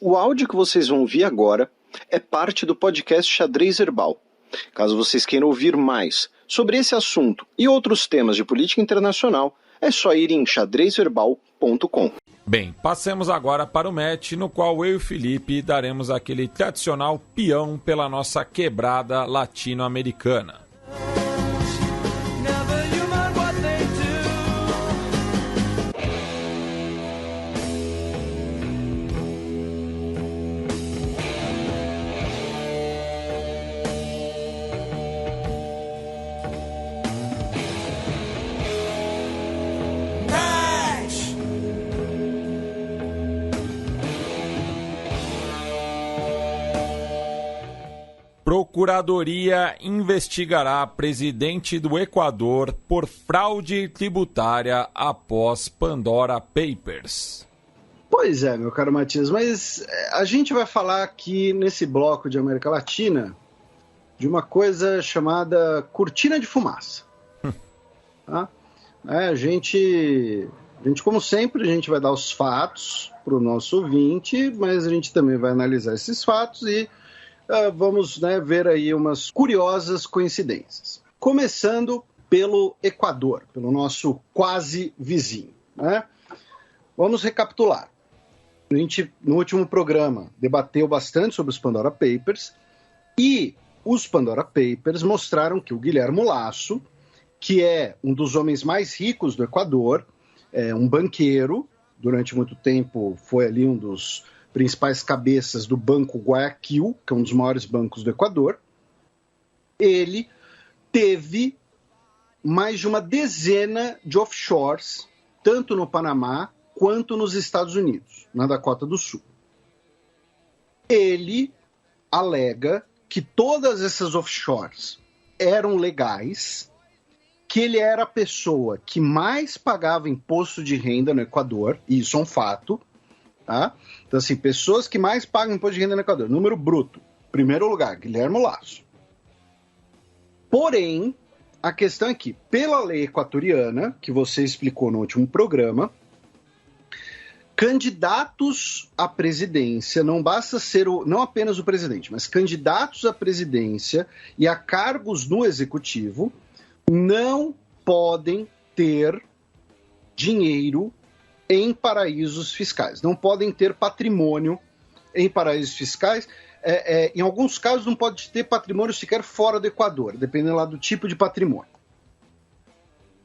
O áudio que vocês vão ouvir agora é parte do podcast Xadrez Herbal. Caso vocês queiram ouvir mais sobre esse assunto e outros temas de política internacional, é só ir em xadrezherbal.com. Bem, passemos agora para o match, no qual eu e o Felipe daremos aquele tradicional peão pela nossa quebrada latino-americana. Procuradoria investigará presidente do Equador por fraude tributária após Pandora Papers. Pois é, meu caro Matias, mas a gente vai falar aqui nesse bloco de América Latina de uma coisa chamada cortina de fumaça. Tá? A gente, como sempre, a gente vai dar os fatos para o nosso ouvinte, mas a gente também vai analisar esses fatos e vamos ver aí umas curiosas coincidências. Começando pelo Equador, pelo nosso quase vizinho. Né? Vamos recapitular. A gente, no último programa, debateu bastante sobre os Pandora Papers e os Pandora Papers mostraram que o Guilherme Lasso, que é um dos homens mais ricos do Equador, um banqueiro, durante muito tempo foi ali um dos principais cabeças do Banco Guayaquil, que é um dos maiores bancos do Equador, ele teve mais de uma dezena de offshores, tanto no Panamá quanto nos Estados Unidos, na Dakota do Sul. Ele alega que todas essas offshores eram legais, que ele era a pessoa que mais pagava imposto de renda no Equador, e isso é um fato. Tá? Então, assim, pessoas que mais pagam imposto de renda no Equador. Número bruto. Primeiro lugar, Guilherme Lasso. Porém, a questão é que, pela lei equatoriana, que você explicou no último programa, candidatos à presidência, não basta ser não apenas o presidente, mas candidatos à presidência e a cargos no executivo, não podem ter dinheiro em paraísos fiscais. Não podem ter patrimônio em paraísos fiscais. Em alguns casos, não pode ter patrimônio sequer fora do Equador, dependendo lá do tipo de patrimônio.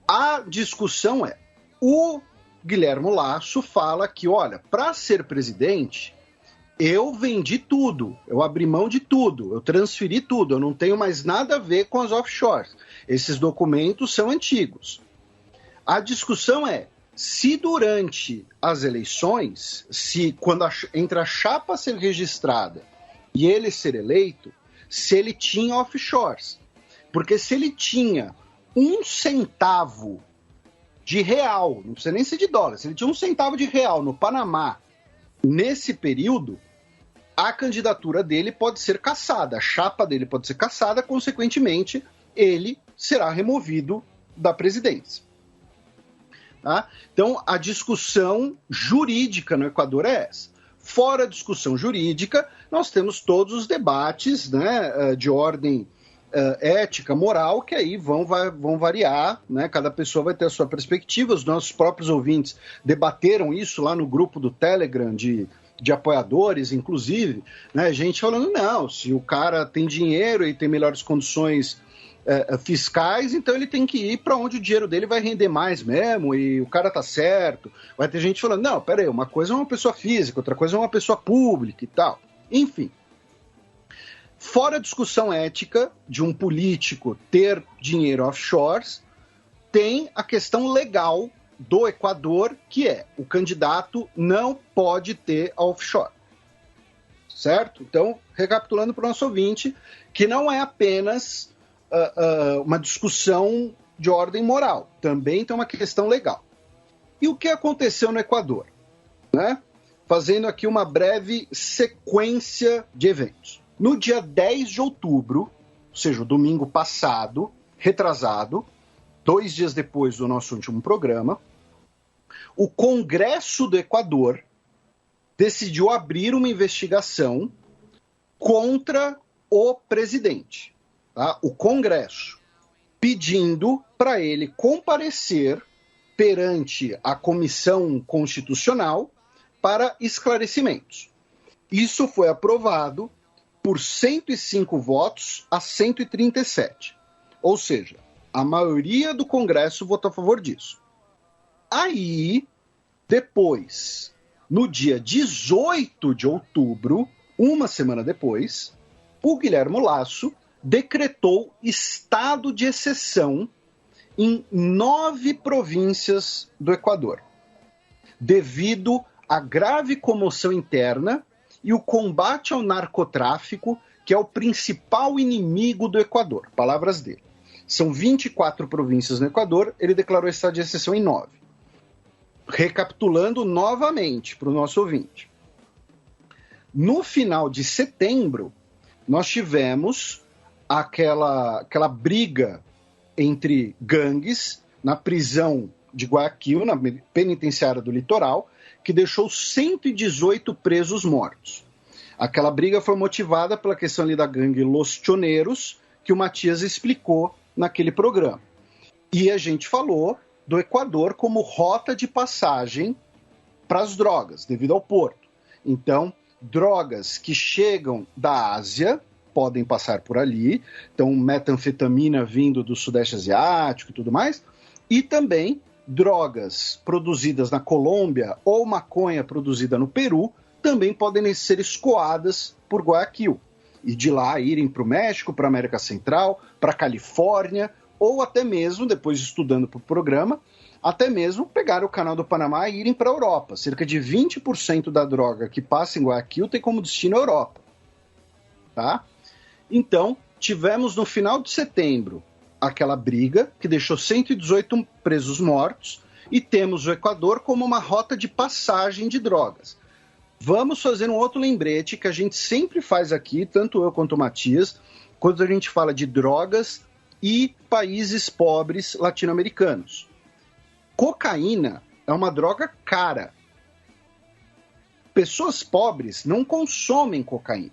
A discussão é, o Guilherme Lasso fala que, olha, para ser presidente, eu vendi tudo, eu abri mão de tudo, eu transferi tudo, eu não tenho mais nada a ver com as offshores. Esses documentos são antigos. A discussão é, se durante as eleições, quando entre a chapa ser registrada e ele ser eleito, se ele tinha offshores. Porque se ele tinha 1 centavo de real, não precisa nem ser de dólar, se ele tinha 1 centavo de real no Panamá, nesse período, a candidatura dele pode ser cassada, a chapa dele pode ser cassada, consequentemente, ele será removido da presidência. Tá? Então, a discussão jurídica no Equador é essa. Fora a discussão jurídica, nós temos todos os debates, né, de ordem ética, moral, que aí vão variar, né? Cada pessoa vai ter a sua perspectiva. Os nossos próprios ouvintes debateram isso lá no grupo do Telegram de apoiadores, inclusive, né? Gente falando, não, se o cara tem dinheiro e tem melhores condições fiscais, então ele tem que ir para onde o dinheiro dele vai render mais mesmo, e o cara tá certo. Vai ter gente falando, não, peraí, uma coisa é uma pessoa física, outra coisa é uma pessoa pública e tal. Enfim. Fora a discussão ética de um político ter dinheiro offshores, tem a questão legal do Equador, que é, o candidato não pode ter a offshore. Certo? Então, recapitulando para o nosso ouvinte, que não é apenas uma discussão de ordem moral, também tem uma questão legal. E o que aconteceu no Equador? Né? Fazendo aqui uma breve sequência de eventos. No dia 10 de outubro, ou seja, o domingo passado, retrasado, 2 dias depois do nosso último programa, o Congresso do Equador decidiu abrir uma investigação contra o presidente, tá? O Congresso, pedindo para ele comparecer perante a Comissão Constitucional para esclarecimentos. Isso foi aprovado por 105 votos a 137. Ou seja, a maioria do Congresso votou a favor disso. Aí, depois, no dia 18 de outubro, uma semana depois, o Guilherme Lasso decretou estado de exceção em 9 províncias do Equador, devido à grave comoção interna e o combate ao narcotráfico, que é o principal inimigo do Equador. Palavras dele. São 24 províncias no Equador, ele declarou estado de exceção em 9. Recapitulando novamente para o nosso ouvinte. No final de setembro, nós tivemos aquela briga entre gangues na prisão de Guayaquil, na penitenciária do litoral, que deixou 118 presos mortos. Aquela briga foi motivada pela questão ali da gangue Los Choneros, que o Matias explicou naquele programa. E a gente falou do Equador como rota de passagem para as drogas, devido ao porto. Então, drogas que chegam da Ásia podem passar por ali, então metanfetamina vindo do Sudeste Asiático e tudo mais, e também drogas produzidas na Colômbia ou maconha produzida no Peru também podem ser escoadas por Guayaquil e de lá irem para o México, para a América Central, para a Califórnia ou até mesmo, depois estudando para o programa, até mesmo pegar o Canal do Panamá e irem para a Europa. Cerca de 20% da droga que passa em Guayaquil tem como destino a Europa. Tá? Então, tivemos no final de setembro aquela briga que deixou 118 presos mortos e temos o Equador como uma rota de passagem de drogas. Vamos fazer um outro lembrete que a gente sempre faz aqui, tanto eu quanto o Matias, quando a gente fala de drogas e países pobres latino-americanos. Cocaína é uma droga cara. Pessoas pobres não consomem cocaína.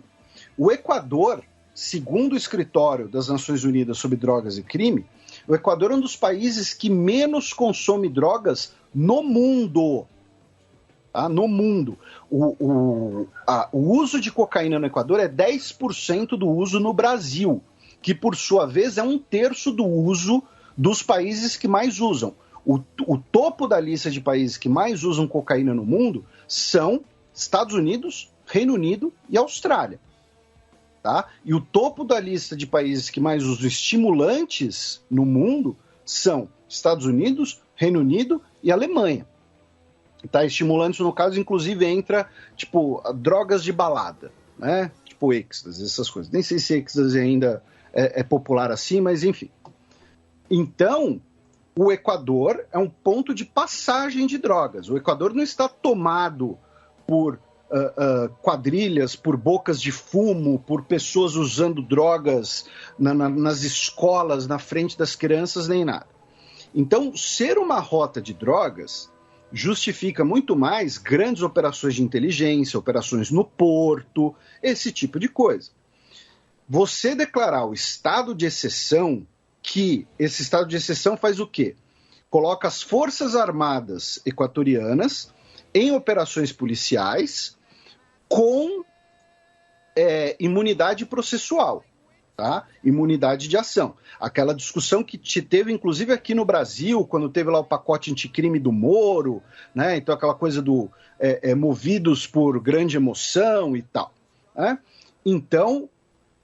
O Equador, segundo o Escritório das Nações Unidas sobre Drogas e Crime, o Equador é um dos países que menos consome drogas no mundo. Tá? No mundo. O uso de cocaína no Equador é 10% do uso no Brasil, que por sua vez é 1/3 do uso dos países que mais usam. O topo da lista de países que mais usam cocaína no mundo são Estados Unidos, Reino Unido e Austrália. Tá? E o topo da lista de países que mais usam estimulantes no mundo são Estados Unidos, Reino Unido e Alemanha. Tá? Estimulantes, no caso, inclusive, entra, tipo, drogas de balada, né? Tipo êxtase, essas coisas. Nem sei se êxtase ainda é popular assim, mas enfim. Então, o Equador é um ponto de passagem de drogas. O Equador não está tomado por quadrilhas, por bocas de fumo, por pessoas usando drogas nas escolas, na frente das crianças, nem nada. Então, ser uma rota de drogas justifica muito mais grandes operações de inteligência, operações no porto, esse tipo de coisa. Você declarar o estado de exceção, que esse estado de exceção faz o quê? Coloca as Forças Armadas equatorianas em operações policiais com imunidade processual, tá? Imunidade de ação. Aquela discussão que teve, inclusive, aqui no Brasil, quando teve lá o pacote anticrime do Moro, né? Então aquela coisa do movidos por grande emoção e tal. Né? Então,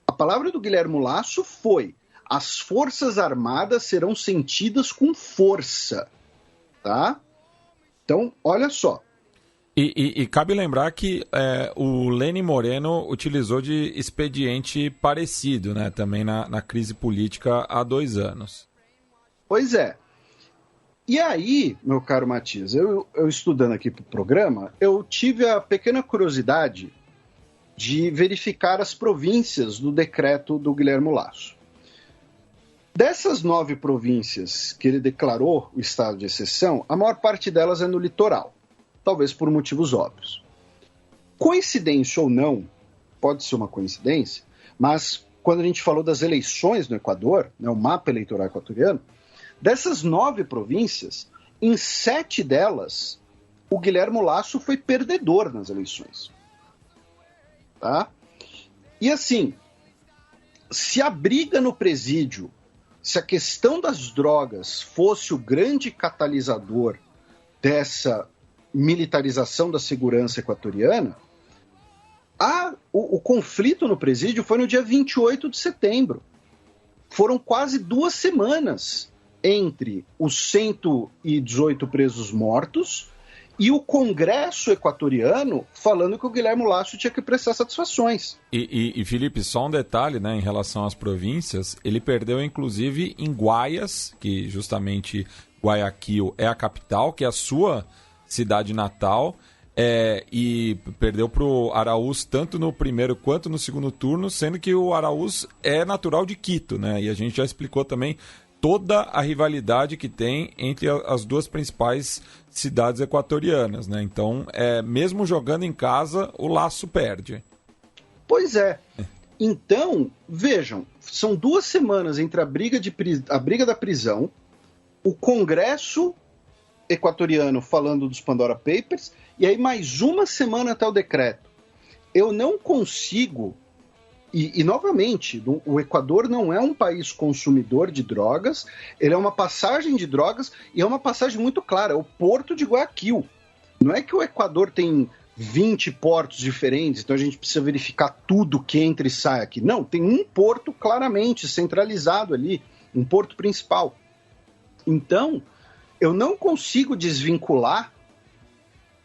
a palavra do Guilherme Lasso foi: as Forças Armadas serão sentidas com força, tá? Então, olha só. E cabe lembrar que o Lenin Moreno utilizou de expediente parecido, né, também na crise política há 2 anos. Pois é. E aí, meu caro Matias, eu estudando aqui para o programa, eu tive a pequena curiosidade de verificar as províncias do decreto do Guilherme Lasso. Dessas 9 províncias que ele declarou o estado de exceção, a maior parte delas é no litoral. Talvez por motivos óbvios. Coincidência ou não, pode ser uma coincidência, mas quando a gente falou das eleições no Equador, né, o mapa eleitoral equatoriano, dessas 9 províncias, em 7 delas, o Guilherme Lasso foi perdedor nas eleições. Tá? E assim, se a briga no presídio, se a questão das drogas fosse o grande catalisador dessa militarização da segurança equatoriana, o conflito no presídio foi no dia 28 de setembro. Foram quase 2 semanas entre os 118 presos mortos e o Congresso equatoriano falando que o Guilherme Lasso tinha que prestar satisfações. E Felipe, só um detalhe, né, em relação às províncias, ele perdeu inclusive em Guayas, que justamente Guayaquil é a capital, que é a sua cidade natal, e perdeu para o Araúz tanto no primeiro quanto no segundo turno, sendo que o Araúz é natural de Quito, né? E a gente já explicou também toda a rivalidade que tem entre as duas principais cidades equatorianas, né? Então, mesmo jogando em casa, o Lasso perde. Pois é. Então, vejam, são 2 semanas entre a briga da prisão, o Congresso equatoriano falando dos Pandora Papers, e aí mais 1 semana até o decreto. Eu não consigo, e novamente, o Equador não é um país consumidor de drogas, ele é uma passagem de drogas, e é uma passagem muito clara, é o porto de Guayaquil. Não é que o Equador tem 20 portos diferentes, então a gente precisa verificar tudo que entra e sai aqui. Não, tem um porto claramente centralizado ali, um porto principal. Então, eu não consigo desvincular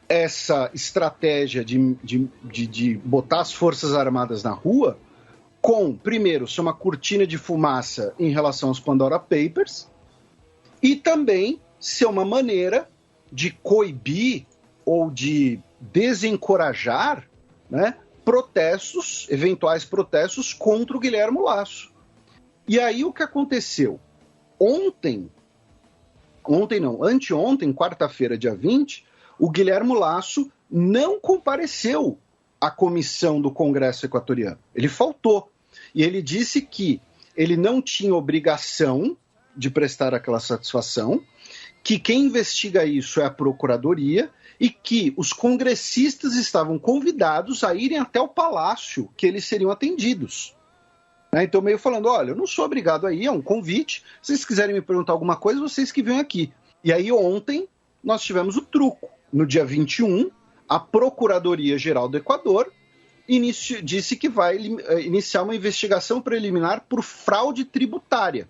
essa estratégia de botar as Forças Armadas na rua com, primeiro, ser uma cortina de fumaça em relação aos Pandora Papers e também ser uma maneira de coibir ou de desencorajar, né, protestos, eventuais protestos contra o Guilherme Lasso. E aí o que aconteceu? Anteontem, quarta-feira, dia 20, o Guilherme Lasso não compareceu à comissão do Congresso equatoriano. Ele faltou. E ele disse que ele não tinha obrigação de prestar aquela satisfação, que quem investiga isso é a Procuradoria e que os congressistas estavam convidados a irem até o palácio que eles seriam atendidos. Então, meio falando, olha, eu não sou obrigado a ir, é um convite, se vocês quiserem me perguntar alguma coisa, vocês que venham aqui. E aí, ontem, nós tivemos o truco. No dia 21, a Procuradoria-Geral do Equador disse que vai iniciar uma investigação preliminar por fraude tributária.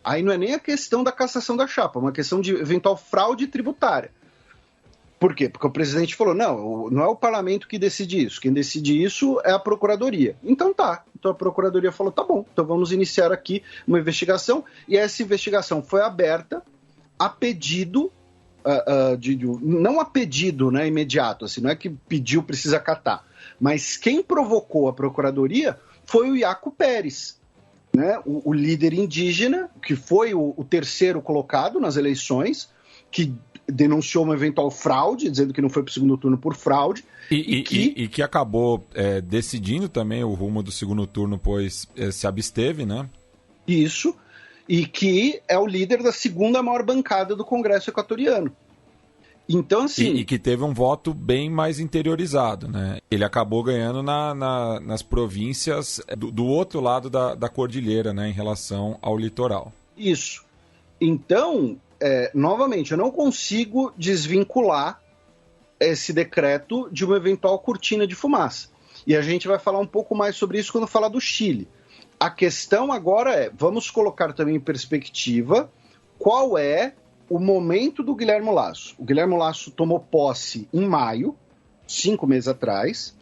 Aí não é nem a questão da cassação da chapa, é uma questão de eventual fraude tributária. Por quê? Porque o presidente falou, não é o parlamento que decide isso, quem decide isso é a Procuradoria. Então tá, então a Procuradoria falou, tá bom, então vamos iniciar aqui uma investigação, e essa investigação foi aberta a pedido, não a pedido, né, imediato, assim, não é que pediu, precisa acatar, mas quem provocou a Procuradoria foi o Iaco Pérez, né, o líder indígena, que foi o terceiro colocado nas eleições, que denunciou uma eventual fraude, dizendo que não foi para o segundo turno por fraude. E que acabou decidindo também o rumo do segundo turno, pois se absteve, né? Isso, e que é o líder da segunda maior bancada do Congresso equatoriano. Então, assim... E que teve um voto bem mais interiorizado, né? Ele acabou ganhando nas províncias do outro lado da cordilheira, né? Em relação ao litoral. Isso. Então... novamente, eu não consigo desvincular esse decreto de uma eventual cortina de fumaça. E a gente vai falar um pouco mais sobre isso quando falar do Chile. A questão agora vamos colocar também em perspectiva qual é o momento do Guilherme Lasso. O Guilherme Lasso tomou posse em maio, 5 meses atrás.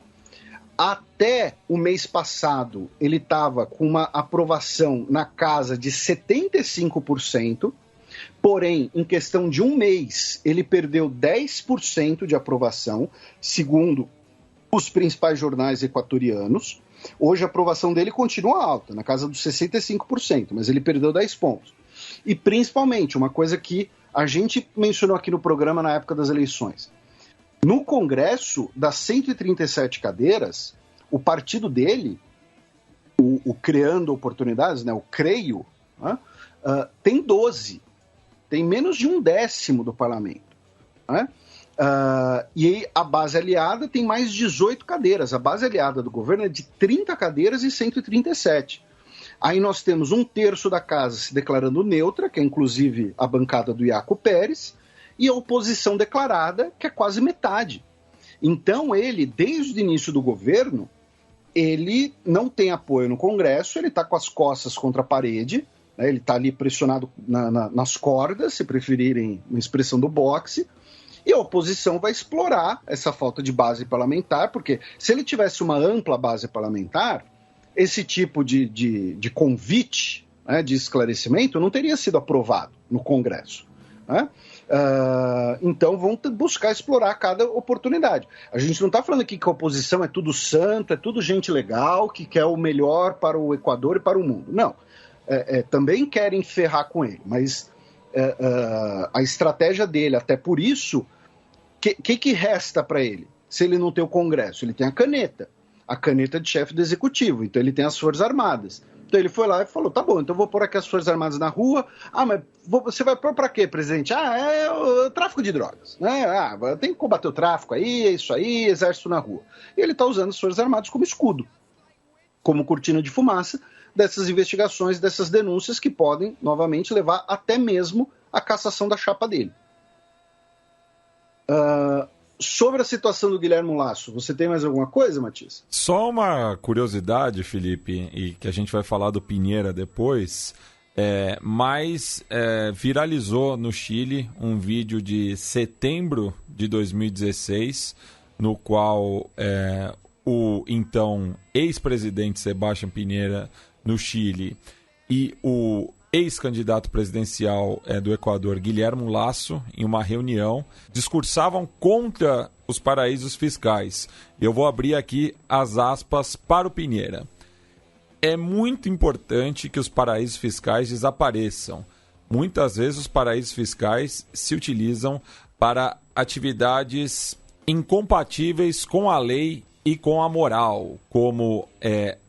Até o mês passado, ele estava com uma aprovação na casa de 75%. Porém, em questão de um mês, ele perdeu 10% de aprovação, segundo os principais jornais equatorianos. Hoje a aprovação dele continua alta, na casa dos 65%, mas ele perdeu 10 pontos. E principalmente, uma coisa que a gente mencionou aqui no programa na época das eleições, No Congresso, das 137 cadeiras, o partido dele, o Criando Oportunidades, né, o CREIO, né, tem 12. Tem menos de 1/10 do parlamento. Né? E a base aliada tem mais 18 cadeiras. A base aliada do governo é de 30 cadeiras e 137. Aí nós temos 1/3 da casa se declarando neutra, que é inclusive a bancada do Iaco Pérez, e a oposição declarada, que é quase metade. Então ele, desde o início do governo, ele não tem apoio no Congresso, ele está com as costas contra a parede, né, ele está ali pressionado nas cordas, se preferirem uma expressão do boxe, e a oposição vai explorar essa falta de base parlamentar, porque se ele tivesse uma ampla base parlamentar, esse tipo de convite, né, de esclarecimento não teria sido aprovado no Congresso. Né? Então vão buscar explorar cada oportunidade. A gente não está falando aqui que a oposição é tudo santo, é tudo gente legal, que quer o melhor para o Equador e para o mundo. Não. Também querem ferrar com ele, mas a estratégia dele, até por isso, que resta para ele? Se ele não tem o Congresso, ele tem a caneta de chefe do Executivo, então ele tem as Forças Armadas. Então ele foi lá e falou, tá bom, então eu vou pôr aqui as Forças Armadas na rua. Mas você vai pôr pra quê, presidente? É o tráfico de drogas. Né? Tem que combater o tráfico aí, é isso aí, exército na rua. E ele tá usando as Forças Armadas como escudo, como cortina de fumaça dessas investigações, dessas denúncias que podem, novamente, levar até mesmo à cassação da chapa dele. Sobre a situação do Guilherme Lasso, você tem mais alguma coisa, Matias? Só uma curiosidade, Felipe, e que a gente vai falar do Piñera depois, mas viralizou no Chile um vídeo de setembro de 2016, no qual o então ex-presidente Sebastián Piñera no Chile e o ex-candidato presidencial do Equador, Guilherme Lasso, em uma reunião, discursavam contra os paraísos fiscais. Eu vou abrir aqui as aspas para o Piñera. É muito importante que os paraísos fiscais desapareçam. Muitas vezes os paraísos fiscais se utilizam para atividades incompatíveis com a lei e com a moral, como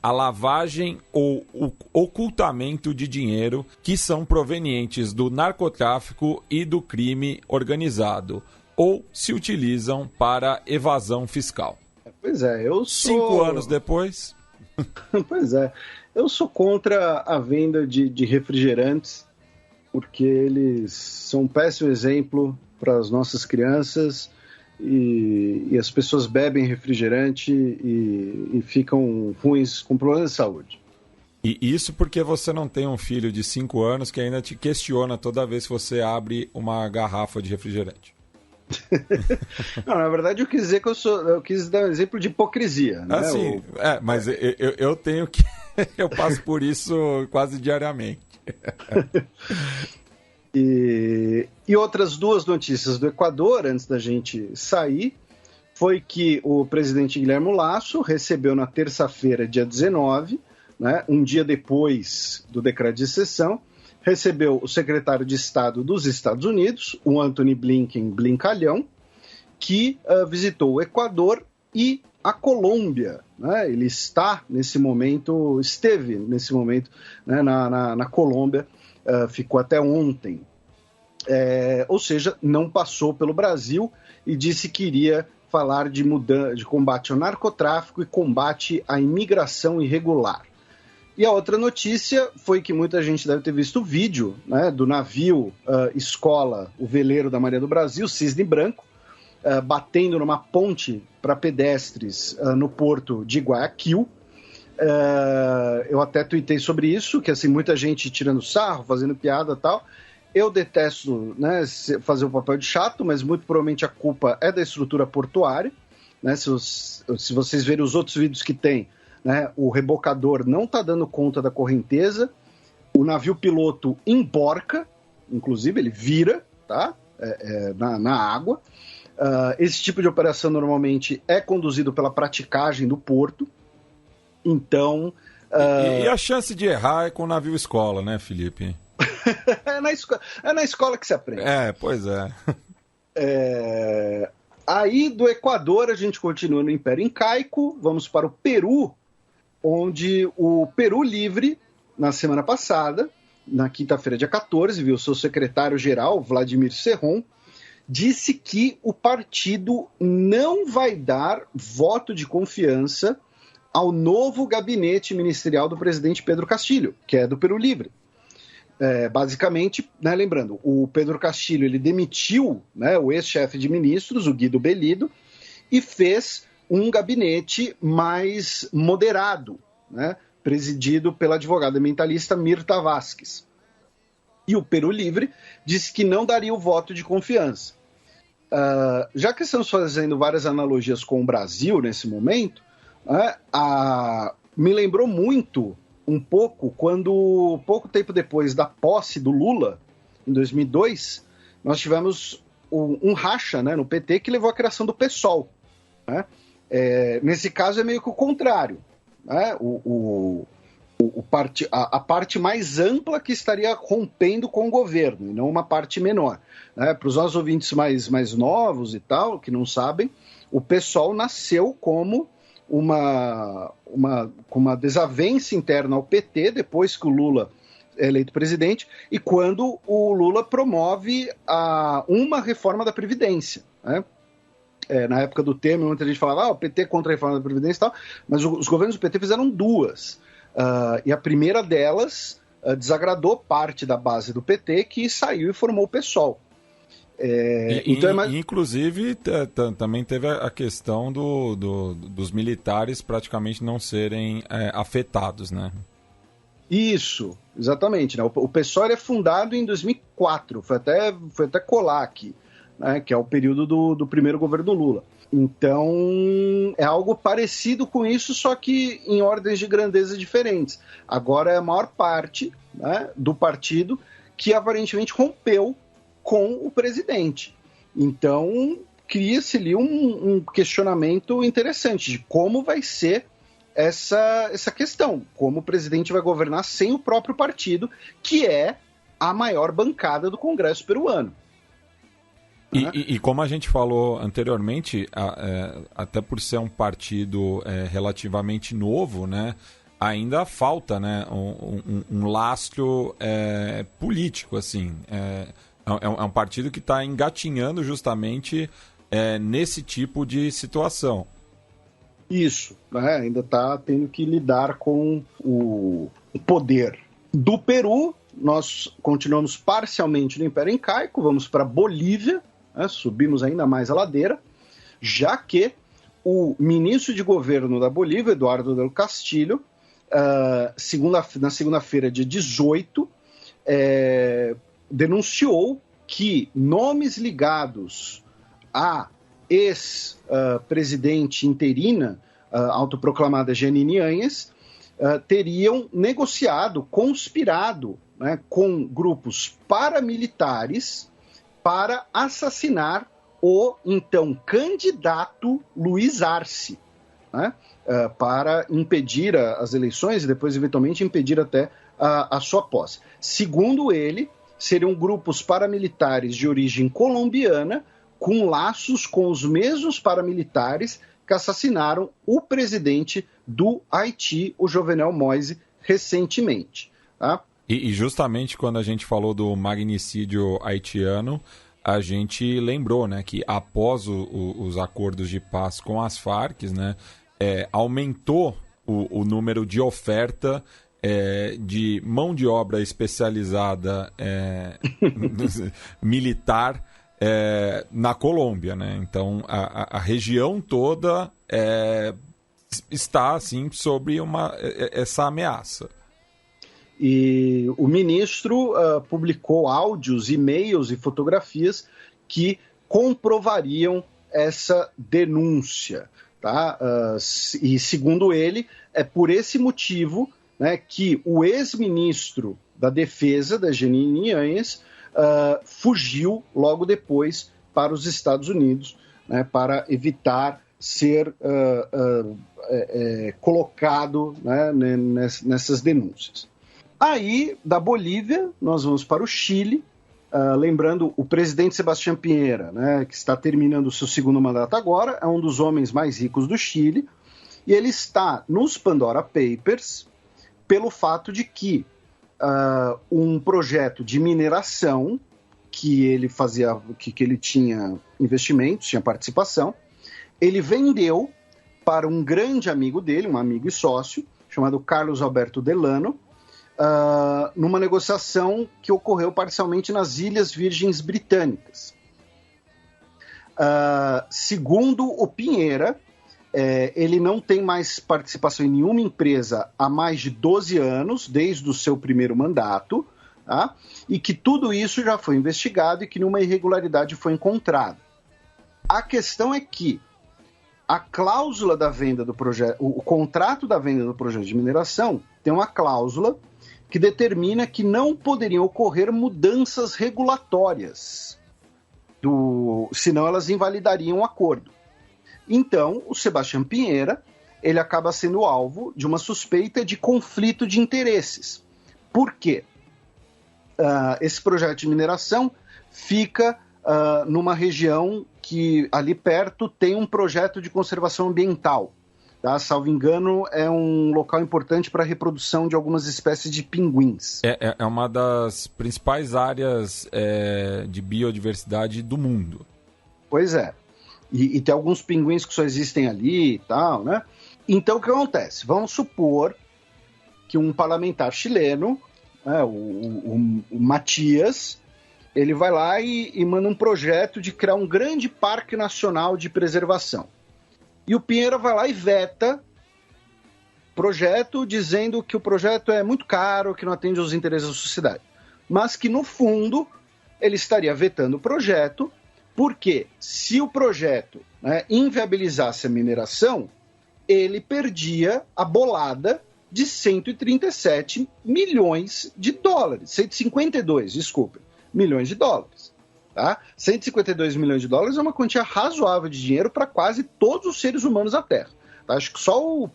a lavagem ou o ocultamento de dinheiro que são provenientes do narcotráfico e do crime organizado, ou se utilizam para evasão fiscal. Pois é, eu sou... 5 anos depois... Pois é, eu sou contra a venda de refrigerantes, porque eles são um péssimo exemplo para as nossas crianças. E as pessoas bebem refrigerante e ficam ruins com problemas de saúde. E isso porque você não tem um filho de 5 anos que ainda te questiona toda vez que você abre uma garrafa de refrigerante. Não, na verdade eu quis dizer que eu quis dar um exemplo de hipocrisia. Né? Sim, mas eu tenho que... eu passo por isso quase diariamente. E outras duas notícias do Equador, antes da gente sair, foi que o presidente Guilherme Lasso recebeu na terça-feira, dia 19, né, um dia depois do decreto de sessão, recebeu o secretário de Estado dos Estados Unidos, o Antony Blincalhão, que visitou o Equador e a Colômbia. Né? Ele esteve nesse momento, né, na Colômbia, ficou até ontem. Ou seja, não passou pelo Brasil e disse que iria falar de combate ao narcotráfico e combate à imigração irregular. E a outra notícia foi que muita gente deve ter visto o vídeo, né, do navio escola, o veleiro da Marinha do Brasil, Cisne Branco, batendo numa ponte para pedestres no porto de Guayaquil. Eu até tuitei sobre isso, que assim, muita gente tirando sarro, fazendo piada e tal. Eu detesto, né, fazer o papel de chato, mas muito provavelmente a culpa é da estrutura portuária. Né? Se vocês verem os outros vídeos que tem, né, o rebocador não está dando conta da correnteza, o navio piloto emborca, inclusive ele vira, tá? Na água. Esse tipo de operação normalmente é conduzido pela praticagem do porto. Então... E a chance de errar é com o navio escola, né, Felipe? É na escola que se aprende. Pois é. Aí do Equador a gente continua no Império Incaico, vamos para o Peru, onde o Peru Livre, na semana passada, na quinta-feira, dia 14, viu seu secretário-geral, Vladimir Cerrón, disse que o partido não vai dar voto de confiança ao novo gabinete ministerial do presidente Pedro Castillo, que é do Peru Livre. Basicamente, né, lembrando, o Pedro Castillo ele demitiu, né, o ex-chefe de ministros, o Guido Bellido, e fez um gabinete mais moderado, né, presidido pela advogada ambientalista Mirta Vázquez. E o Peru Livre disse que não daria o voto de confiança. Já que estamos fazendo várias analogias com o Brasil nesse momento, me lembrou muito um pouco quando, pouco tempo depois da posse do Lula, em 2002, nós tivemos um racha, né, no PT que levou à criação do PSOL. Né? Nesse caso é meio que o contrário. Né? A parte mais ampla que estaria rompendo com o governo, e não uma parte menor. Né? Para os nossos ouvintes mais novos e tal, que não sabem, o PSOL nasceu como uma desavença interna ao PT, depois que o Lula é eleito presidente, e quando o Lula promove uma reforma da Previdência. Né? Na época do Temer, muita gente falava o PT contra a reforma da Previdência e tal, mas os governos do PT fizeram duas. E a primeira delas desagradou parte da base do PT, que saiu e formou o PSOL. Inclusive, também teve a questão dos militares praticamente não serem afetados, né? Isso, exatamente. Né? O PSOL é fundado em 2004, foi até colar aqui, né? Que é o período do primeiro governo do Lula. Então, é algo parecido com isso, só que em ordens de grandeza diferentes. Agora é a maior parte, né, do partido que aparentemente rompeu com o presidente. Então, cria-se ali um questionamento interessante de como vai ser essa questão, como o presidente vai governar sem o próprio partido, que é a maior bancada do Congresso peruano. E como a gente falou anteriormente, até por ser um partido relativamente novo, né, ainda falta, né, um lastro político, assim. É um partido que está engatinhando justamente nesse tipo de situação. Isso, né? Ainda está tendo que lidar com o poder. Do Peru, nós continuamos parcialmente no Império Incaico, vamos para Bolívia, né? Subimos ainda mais a ladeira, já que o ministro de governo da Bolívia, Eduardo del Castillo, na segunda-feira, dia 18, denunciou que nomes ligados a ex-presidente interina, autoproclamada Jeanine Áñez, teriam negociado, conspirado, né, com grupos paramilitares para assassinar o então candidato Luiz Arce, né, para impedir as eleições e depois eventualmente impedir até a sua posse. Segundo ele, seriam grupos paramilitares de origem colombiana com laços com os mesmos paramilitares que assassinaram o presidente do Haiti, o Jovenel Moïse, recentemente. Tá? E justamente quando a gente falou do magnicídio haitiano, a gente lembrou, né, que após os acordos de paz com as Farc, né, aumentou o número de oferta de mão de obra especializada militar na Colômbia, né? Então a região toda está assim sob essa ameaça. E o ministro publicou áudios, e-mails e fotografias que comprovariam essa denúncia, tá? E segundo ele, é por esse motivo, né, que o ex-ministro da Defesa, da Jeanine Áñez, fugiu logo depois para os Estados Unidos, né, para evitar ser colocado, né, nessas denúncias. Aí, da Bolívia, nós vamos para o Chile, lembrando, o presidente Sebastián Piñera, né, que está terminando o seu segundo mandato agora, é um dos homens mais ricos do Chile, e ele está nos Pandora Papers pelo fato de que um projeto de mineração que ele fazia, que ele tinha investimentos, tinha participação, ele vendeu para um grande amigo dele, um amigo e sócio, chamado Carlos Alberto Delano, numa negociação que ocorreu parcialmente nas Ilhas Virgens Britânicas. Segundo o Piñera, ele não tem mais participação em nenhuma empresa há mais de 12 anos, desde o seu primeiro mandato, tá? E que tudo isso já foi investigado e que nenhuma irregularidade foi encontrada. A questão é que a cláusula da venda do projeto, o contrato da venda do projeto de mineração tem uma cláusula que determina que não poderiam ocorrer mudanças regulatórias, senão elas invalidariam o acordo. Então, o Sebastián Piñera, ele acaba sendo alvo de uma suspeita de conflito de interesses. Por quê? Esse projeto de mineração fica numa região que ali perto tem um projeto de conservação ambiental. Tá? Salvo engano, é um local importante para a reprodução de algumas espécies de pinguins. É uma das principais áreas de biodiversidade do mundo. Pois é. E tem alguns pinguins que só existem ali e tal, né? Então, o que acontece? Vamos supor que um parlamentar chileno, o Matias, ele vai lá e manda um projeto de criar um grande parque nacional de preservação. E o Piñera vai lá e veta o projeto, dizendo que o projeto é muito caro, que não atende aos interesses da sociedade. Mas que, no fundo, ele estaria vetando o projeto, porque se o projeto inviabilizasse a mineração, ele perdia a bolada de 137 milhões de dólares. 152, desculpe, milhões de dólares. Tá? 152 milhões de dólares é uma quantia razoável de dinheiro para quase todos os seres humanos da Terra. Tá? Acho que só o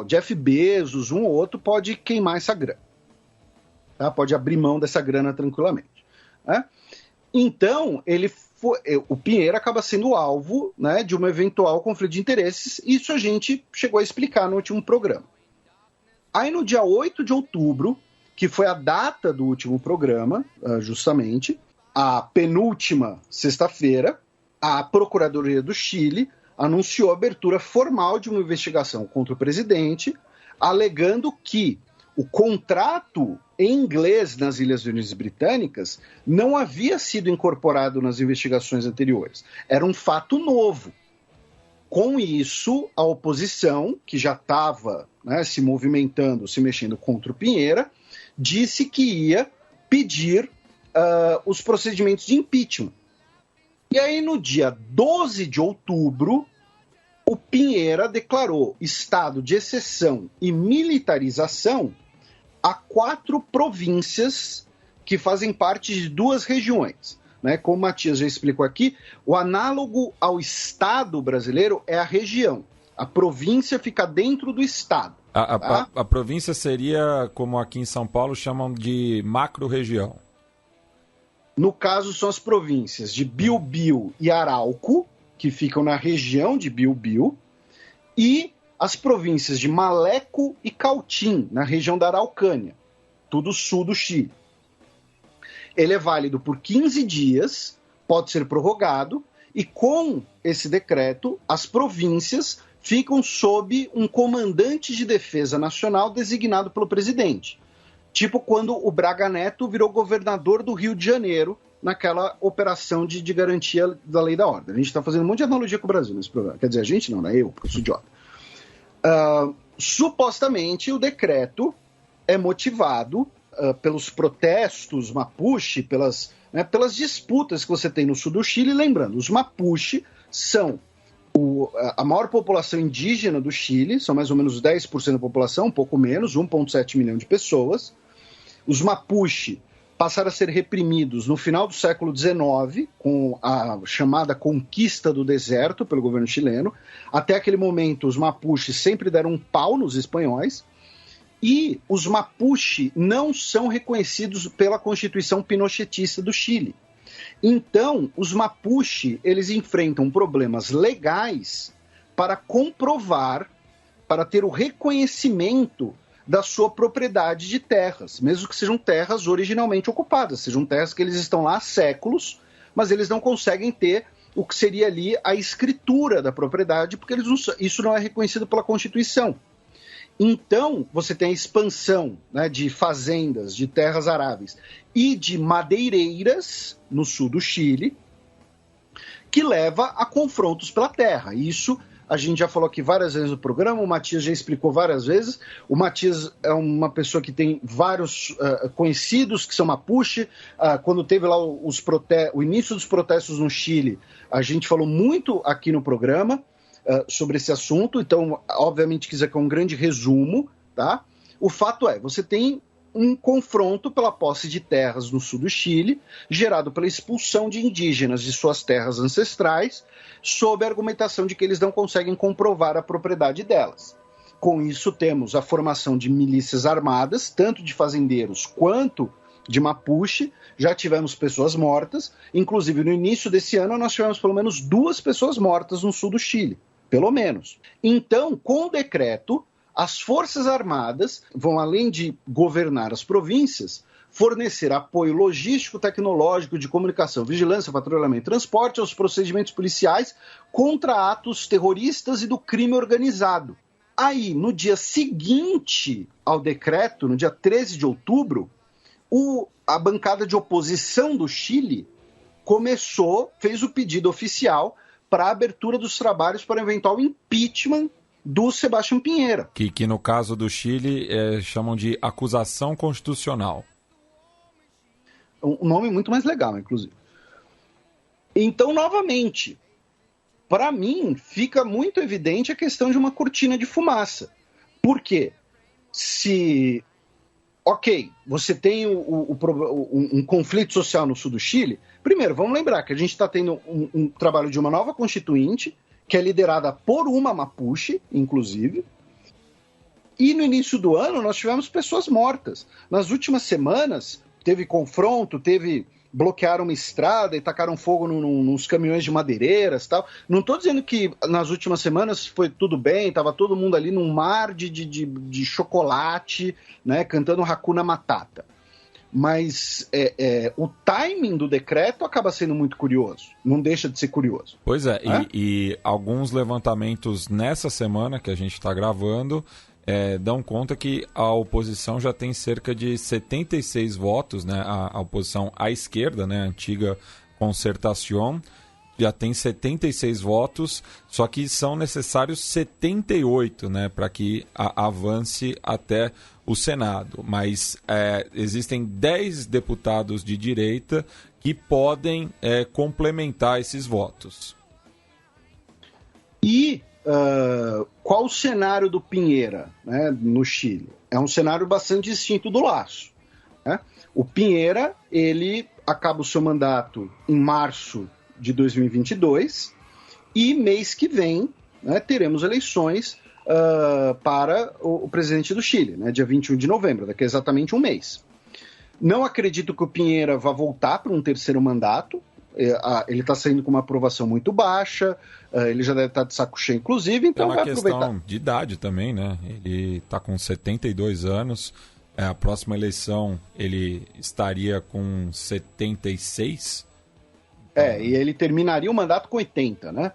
Jeff Bezos, um ou outro, pode queimar essa grana. Tá? Pode abrir mão dessa grana tranquilamente. Tá? Então, o Piñera acaba sendo alvo, né, de um eventual conflito de interesses. Isso a gente chegou a explicar no último programa. Aí, no dia 8 de outubro, que foi a data do último programa, justamente, a penúltima sexta-feira, a Procuradoria do Chile anunciou a abertura formal de uma investigação contra o presidente, alegando que o contrato em inglês nas Ilhas Virgens Britânicas não havia sido incorporado nas investigações anteriores. Era um fato novo. Com isso, a oposição, que já estava se movimentando, se mexendo contra o Piñera, disse que ia pedir os procedimentos de impeachment. E aí, no dia 12 de outubro, o Piñera declarou estado de exceção e militarização a 4 províncias que fazem parte de 2 regiões. Né? Como o Matias já explicou aqui, o análogo ao Estado brasileiro é a região. A província fica dentro do Estado. A província seria, como aqui em São Paulo, chamam de macro-região. No caso, são as províncias de Biobío e Arauco, que ficam na região de Biobío, e as províncias de Maleco e Cautim, na região da Araucânia, tudo sul do Chile. Ele é válido por 15 dias, pode ser prorrogado, e com esse decreto, as províncias ficam sob um comandante de defesa nacional designado pelo presidente. Tipo quando o Braga Neto virou governador do Rio de Janeiro, naquela operação de garantia da lei da ordem. A gente está fazendo um monte de analogia com o Brasil nesse programa. Quer dizer, a gente não, né? Eu, porque eu sou idiota. Supostamente, o decreto é motivado pelos protestos Mapuche, pelas disputas que você tem no sul do Chile. Lembrando, os Mapuche são a maior população indígena do Chile, são mais ou menos 10% da população, um pouco menos, 1,7 milhão de pessoas. Os Mapuche passaram a ser reprimidos no final do século XIX, com a chamada conquista do deserto pelo governo chileno. Até aquele momento, os Mapuches sempre deram um pau nos espanhóis. E os Mapuche não são reconhecidos pela Constituição pinochetista do Chile. Então, os Mapuche, eles enfrentam problemas legais para comprovar, para ter o reconhecimento da sua propriedade de terras, mesmo que sejam terras originalmente ocupadas, sejam terras que eles estão lá há séculos, mas eles não conseguem ter o que seria ali a escritura da propriedade, porque isso não é reconhecido pela Constituição. Então, você tem a expansão, né, de fazendas, de terras aráveis e de madeireiras no sul do Chile, que leva a confrontos pela terra. Isso a gente já falou aqui várias vezes no programa, o Matias já explicou várias vezes. O Matias é uma pessoa que tem vários conhecidos que são Mapuche. Quando teve lá o início dos protestos no Chile, a gente falou muito aqui no programa sobre esse assunto, então, obviamente, quis aqui um grande resumo, tá? O fato é, você tem um confronto pela posse de terras no sul do Chile, gerado pela expulsão de indígenas de suas terras ancestrais, sob a argumentação de que eles não conseguem comprovar a propriedade delas. Com isso, temos a formação de milícias armadas, tanto de fazendeiros quanto de Mapuche. Já tivemos pessoas mortas, inclusive no início desse ano nós tivemos pelo menos 2 pessoas mortas no sul do Chile. Pelo menos. Então, com o decreto, as Forças Armadas vão, além de governar as províncias, fornecer apoio logístico, tecnológico, de comunicação, vigilância, patrulhamento e transporte aos procedimentos policiais contra atos terroristas e do crime organizado. Aí, no dia seguinte ao decreto, no dia 13 de outubro, a bancada de oposição do Chile fez o pedido oficial para a abertura dos trabalhos para eventual impeachment do Sebastián Piñera. Que no caso do Chile chamam de acusação constitucional. Um nome muito mais legal, inclusive. Então, novamente, para mim, fica muito evidente a questão de uma cortina de fumaça. Por quê? Ok, você tem um conflito social no sul do Chile. Primeiro, vamos lembrar que a gente está tendo um trabalho de uma nova constituinte, que é liderada por uma Mapuche, inclusive. E no início do ano nós tivemos pessoas mortas. Nas últimas semanas, teve confronto, bloquearam uma estrada e tacaram fogo nos caminhões de madeireiras e tal. Não estou dizendo que nas últimas semanas foi tudo bem, estava todo mundo ali num mar de chocolate, né, cantando Hakuna Matata. Mas o timing do decreto acaba sendo muito curioso. Não deixa de ser curioso. Pois é, e alguns levantamentos nessa semana que a gente está gravando dão conta que a oposição já tem cerca de 76 votos, né? A oposição à esquerda, né? A antiga Concertación, já tem 76 votos, só que são necessários 78, né? Para que avance até o Senado. Mas existem 10 deputados de direita que podem complementar esses votos. E qual o cenário do Piñera, né, no Chile? É um cenário bastante distinto do Lasso. Né? O Piñera, ele acaba o seu mandato em março de 2022 e mês que vem, né, teremos eleições para o presidente do Chile, né, dia 21 de novembro, daqui a exatamente um mês. Não acredito que o Piñera vá voltar para um terceiro mandato. Ele está saindo com uma aprovação muito baixa, ele já deve estar de saco cheio, inclusive, então vai aproveitar. É uma questão de idade também, né? Ele está com 72 anos, a próxima eleição ele estaria com 76. E ele terminaria o mandato com 80, né?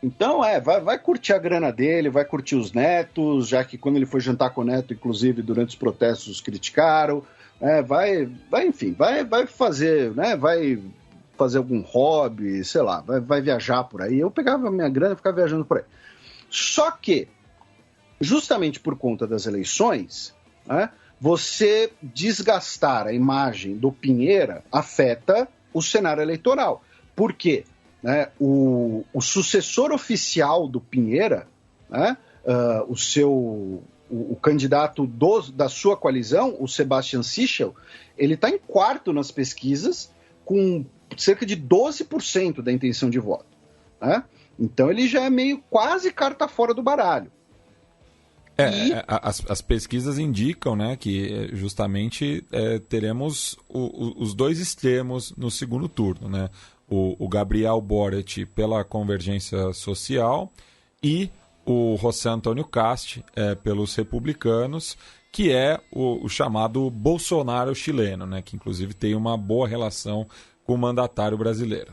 Então, vai curtir a grana dele, vai curtir os netos, já que quando ele foi jantar com o neto, inclusive, durante os protestos, criticaram. Vai fazer, né? Vai fazer algum hobby, sei lá, vai viajar por aí. Eu pegava a minha grana e ficava viajando por aí. Só que, justamente por conta das eleições, né, você desgastar a imagem do Piñera afeta o cenário eleitoral. Por quê? Né, o sucessor oficial do Piñera, né, o candidato da sua coalizão, o Sebastián Sichel, ele está em quarto nas pesquisas, com cerca de 12% da intenção de voto. Né? Então ele já é meio quase carta fora do baralho. As pesquisas indicam, né, que justamente teremos os dois extremos no segundo turno, né? O Gabriel Boric pela Convergência Social e o José Antônio Cast pelos republicanos, que é o chamado Bolsonaro chileno, né, que inclusive tem uma boa relação com o mandatário brasileiro.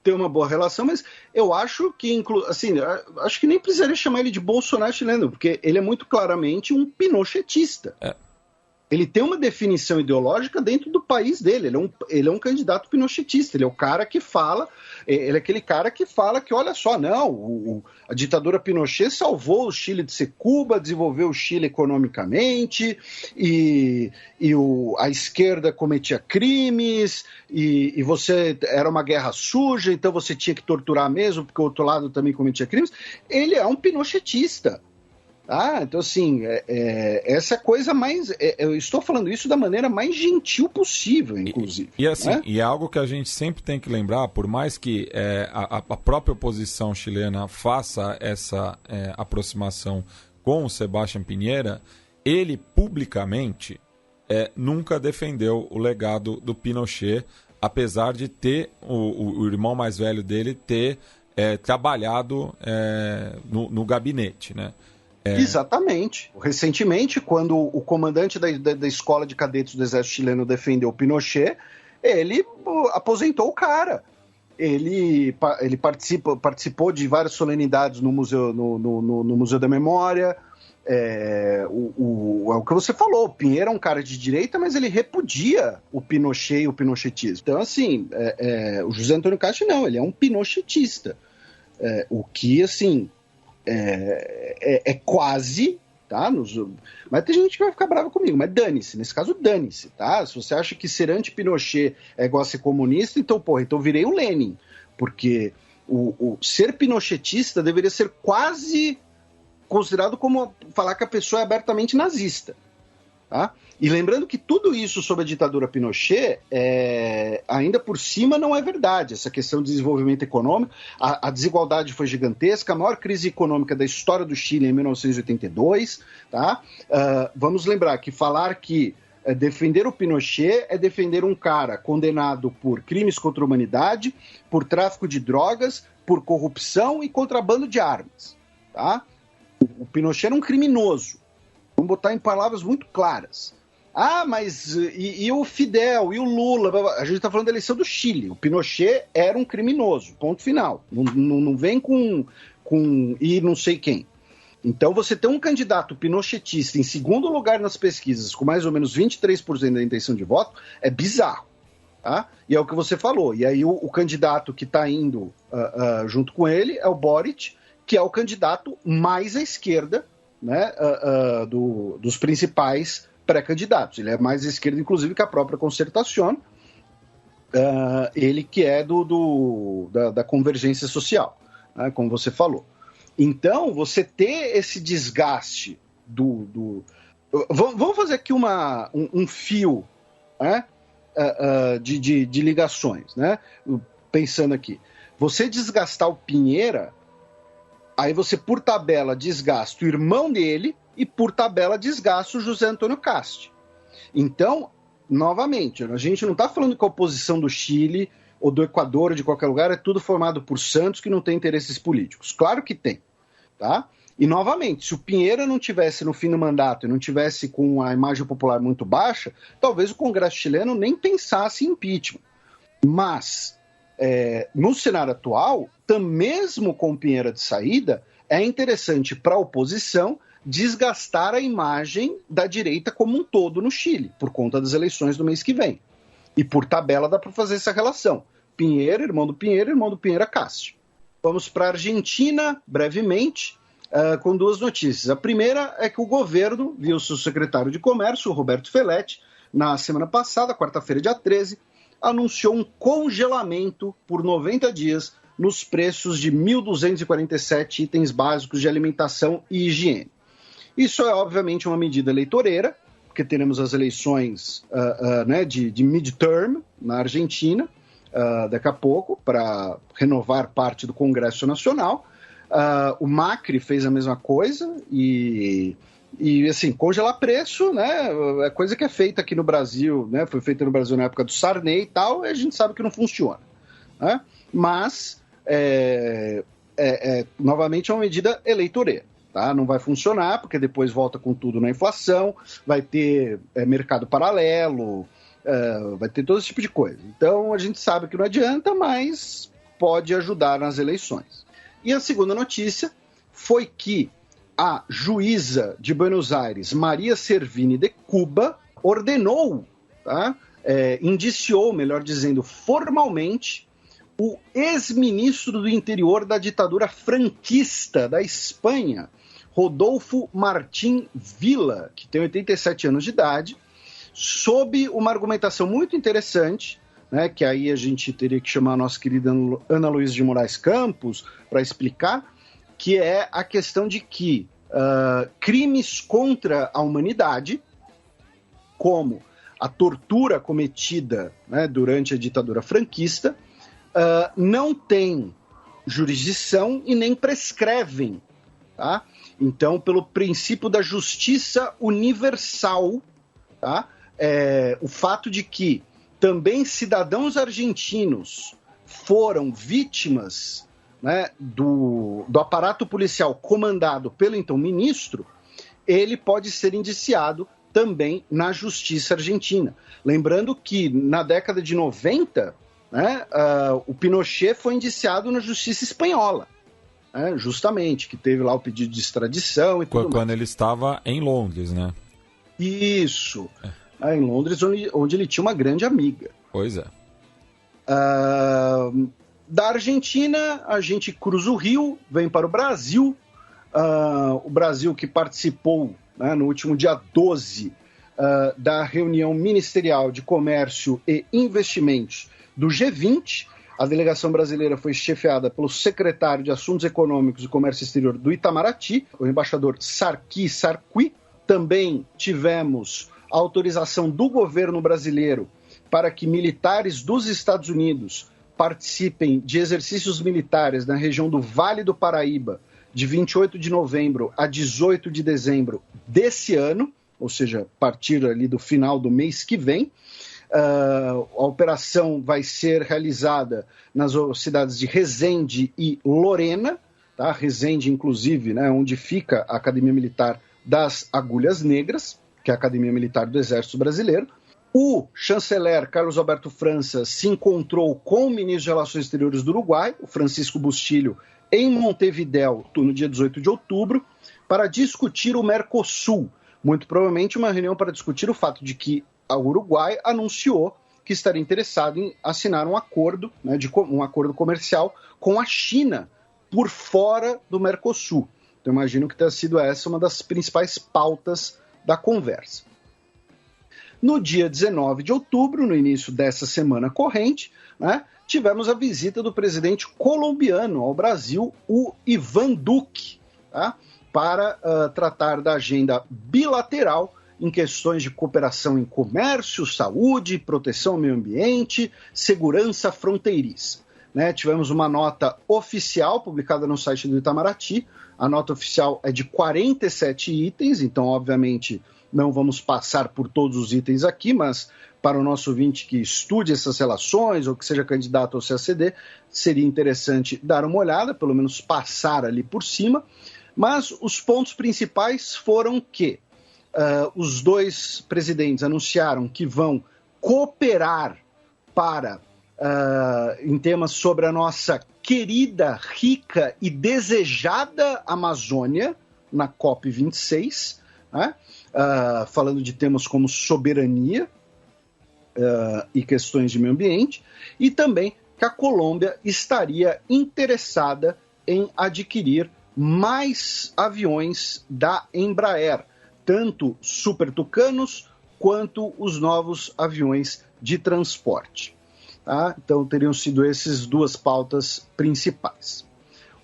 Tem uma boa relação, mas eu acho que, acho que nem precisaria chamar ele de Bolsonaro chileno, porque ele é muito claramente um pinochetista. Ele tem uma definição ideológica dentro do país dele. Ele é um candidato pinochetista. Ele é o cara que fala. Ele é aquele cara que fala que, olha só, não, a ditadura Pinochet salvou o Chile de ser Cuba, desenvolveu o Chile economicamente, a esquerda cometia crimes, e você era uma guerra suja, então você tinha que torturar mesmo, porque o outro lado também cometia crimes. Ele é um pinochetista. Então, assim, essa é a coisa mais... eu estou falando isso da maneira mais gentil possível, inclusive. E assim, e é algo que a gente sempre tem que lembrar, por mais que a própria oposição chilena faça essa aproximação com o Sebastián Piñera, ele publicamente nunca defendeu o legado do Pinochet, apesar de ter o irmão mais velho dele ter trabalhado no gabinete, né? Exatamente. Recentemente, quando o comandante da escola de cadetes do exército chileno defendeu o Pinochet, ele aposentou o cara. Ele participou de várias solenidades no Museu da Memória. É o que você falou, o Pinheiro é um cara de direita, mas ele repudia o Pinochet e o pinochetismo. Então, assim, o José Antônio Castro não, ele é um pinochetista. O que, assim... quase, tá? Mas tem gente que vai ficar brava comigo, mas dane-se, nesse caso dane-se, tá? Se você acha que ser anti-Pinochet é igual a ser comunista, então virei o Lenin, porque o ser pinochetista deveria ser quase considerado como falar que a pessoa é abertamente nazista, tá? E lembrando que tudo isso sobre a ditadura Pinochet, ainda por cima não é verdade. Essa questão de desenvolvimento econômico, a desigualdade foi gigantesca, a maior crise econômica da história do Chile em 1982. Tá? Vamos lembrar que falar que defender o Pinochet é defender um cara condenado por crimes contra a humanidade, por tráfico de drogas, por corrupção e contrabando de armas. Tá? O Pinochet era um criminoso. Vamos botar em palavras muito claras. Mas e o Fidel, e o Lula? A gente está falando da eleição do Chile. O Pinochet era um criminoso, ponto final. Não vem com e não sei quem. Então você tem um candidato pinochetista em segundo lugar nas pesquisas, com mais ou menos 23% da intenção de voto, é bizarro. Tá? E é o que você falou. E aí o candidato que está indo junto com ele é o Boric, que é o candidato mais à esquerda, né, dos principais pré-candidatos. Ele é mais à esquerda, inclusive, que a própria Concertación, ele que é da convergência social, né, como você falou. Então, você ter esse desgaste Vamos fazer aqui um fio, né, de ligações, né? Pensando aqui. Você desgastar o Piñera, aí você, por tabela, desgasta o irmão dele e, por tabela, desgasta o José Antônio Cast. Então, novamente, a gente não está falando que a oposição do Chile ou do Equador ou de qualquer lugar é tudo formado por santos que não tem interesses políticos. Claro que tem. Tá? E, novamente, se o Piñera não tivesse no fim do mandato e não tivesse com a imagem popular muito baixa, talvez o Congresso chileno nem pensasse em impeachment. Mas, no cenário atual, mesmo com o Piñera de saída, é interessante para a oposição desgastar a imagem da direita como um todo no Chile, por conta das eleições do mês que vem. E por tabela dá para fazer essa relação. Piñera, irmão do Piñera, Castro. Vamos para a Argentina, brevemente, com duas notícias. A primeira é que o governo, via seu secretário de Comércio, Roberto Feletti, na semana passada, quarta-feira, dia 13, anunciou um congelamento por 90 dias nos preços de 1.247 itens básicos de alimentação e higiene. Isso é, obviamente, uma medida eleitoreira, porque teremos as eleições de midterm na Argentina, daqui a pouco, para renovar parte do Congresso Nacional, O Macri fez a mesma coisa e assim, congelar preço, né, é coisa que é feita aqui no Brasil, né, foi feita no Brasil na época do Sarney e tal, e a gente sabe que não funciona, né? Mas, novamente, é uma medida eleitoreira, tá? Não vai funcionar, porque depois volta com tudo na inflação, vai ter mercado paralelo, vai ter todo esse tipo de coisa. Então, a gente sabe que não adianta, mas pode ajudar nas eleições. E a segunda notícia foi que a juíza de Buenos Aires, Maria Servini de Cuba, ordenou, tá? Indiciou, melhor dizendo, formalmente, o ex-ministro do interior da ditadura franquista da Espanha, Rodolfo Martín Villa, que tem 87 anos de idade, sob uma argumentação muito interessante, né, que aí a gente teria que chamar a nossa querida Ana Luísa de Moraes Campos para explicar, que é a questão de que crimes contra a humanidade, como a tortura cometida, né, durante a ditadura franquista, não têm jurisdição e nem prescrevem. Tá? Então, pelo princípio da justiça universal, tá? O fato de que também cidadãos argentinos foram vítimas, né, do aparato policial comandado pelo então ministro, ele pode ser indiciado também na justiça argentina. Lembrando que na década de 90, né, o Pinochet foi indiciado na justiça espanhola, né, justamente, que teve lá o pedido de extradição e tudo mais. Quando ele estava em Londres, né? Isso, em Londres, onde ele tinha uma grande amiga. Pois é. Da Argentina, a gente cruza o rio, vem para o Brasil. O Brasil que participou, né, no último dia 12 da reunião ministerial de comércio e investimentos do G20. A delegação brasileira foi chefiada pelo secretário de Assuntos Econômicos e Comércio Exterior do Itamaraty, o embaixador Sarkis Sarqui. Também tivemos a autorização do governo brasileiro para que militares dos Estados Unidos participem de exercícios militares na região do Vale do Paraíba, de 28 de novembro a 18 de dezembro desse ano, ou seja, a partir ali do final do mês que vem. A operação vai ser realizada nas cidades de Resende e Lorena, tá? Resende, inclusive, né, onde fica a Academia Militar das Agulhas Negras, que é a Academia Militar do Exército Brasileiro. O chanceler Carlos Alberto França se encontrou com o ministro de Relações Exteriores do Uruguai, o Francisco Bustilho, em Montevidéu, no dia 18 de outubro, para discutir o Mercosul. Muito provavelmente uma reunião para discutir o fato de que o Uruguai anunciou que estaria interessado em assinar um acordo, né, um acordo comercial com a China por fora do Mercosul. Então, imagino que tenha sido essa uma das principais pautas da conversa. No dia 19 de outubro, no início dessa semana corrente, né, tivemos a visita do presidente colombiano ao Brasil, o Iván Duque, tá, para tratar da agenda bilateral em questões de cooperação em comércio, saúde, proteção ao meio ambiente, segurança fronteiriça. Né, tivemos uma nota oficial publicada no site do Itamaraty. A nota oficial é de 47 itens, então, obviamente, não vamos passar por todos os itens aqui, mas para o nosso ouvinte que estude essas relações ou que seja candidato ao CACD, seria interessante dar uma olhada, pelo menos passar ali por cima. Mas os pontos principais foram que os dois presidentes anunciaram que vão cooperar em temas sobre a nossa querida, rica e desejada Amazônia, na COP26, né? Falando de temas como soberania e questões de meio ambiente, e também que a Colômbia estaria interessada em adquirir mais aviões da Embraer, tanto Super Tucanos quanto os novos aviões de transporte. Tá? Então, teriam sido essas duas pautas principais.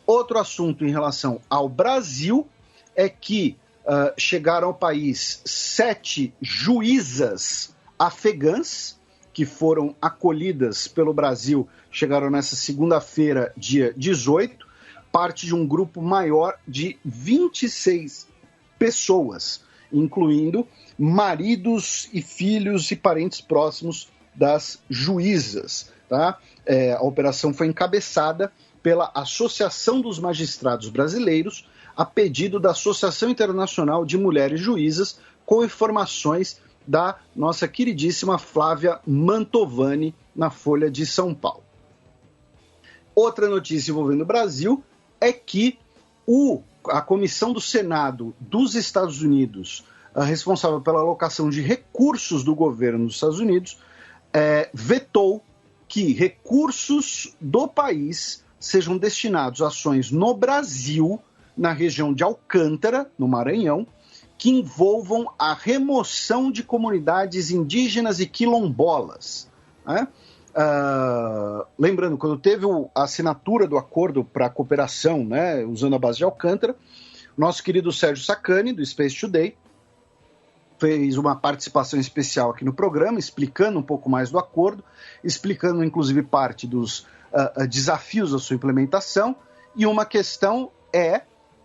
Outro assunto em relação ao Brasil é que chegaram ao país 7 juízas afegãs que foram acolhidas pelo Brasil, chegaram nessa segunda-feira, dia 18, parte de um grupo maior de 26 pessoas, incluindo maridos e filhos e parentes próximos das juízas. Tá? A operação foi encabeçada pela Associação dos Magistrados Brasileiros, a pedido da Associação Internacional de Mulheres Juízas, com informações da nossa queridíssima Flávia Mantovani, na Folha de São Paulo. Outra notícia envolvendo o Brasil é que a Comissão do Senado dos Estados Unidos, responsável pela alocação de recursos do governo dos Estados Unidos, vetou que recursos do país sejam destinados a ações no Brasil, na região de Alcântara, no Maranhão, que envolvam a remoção de comunidades indígenas e quilombolas. Né? Lembrando, quando teve a assinatura do acordo para a cooperação, né, usando a base de Alcântara, nosso querido Sérgio Sacani, do Space Today, fez uma participação especial aqui no programa, explicando um pouco mais do acordo, explicando inclusive parte dos desafios da sua implementação, e uma questão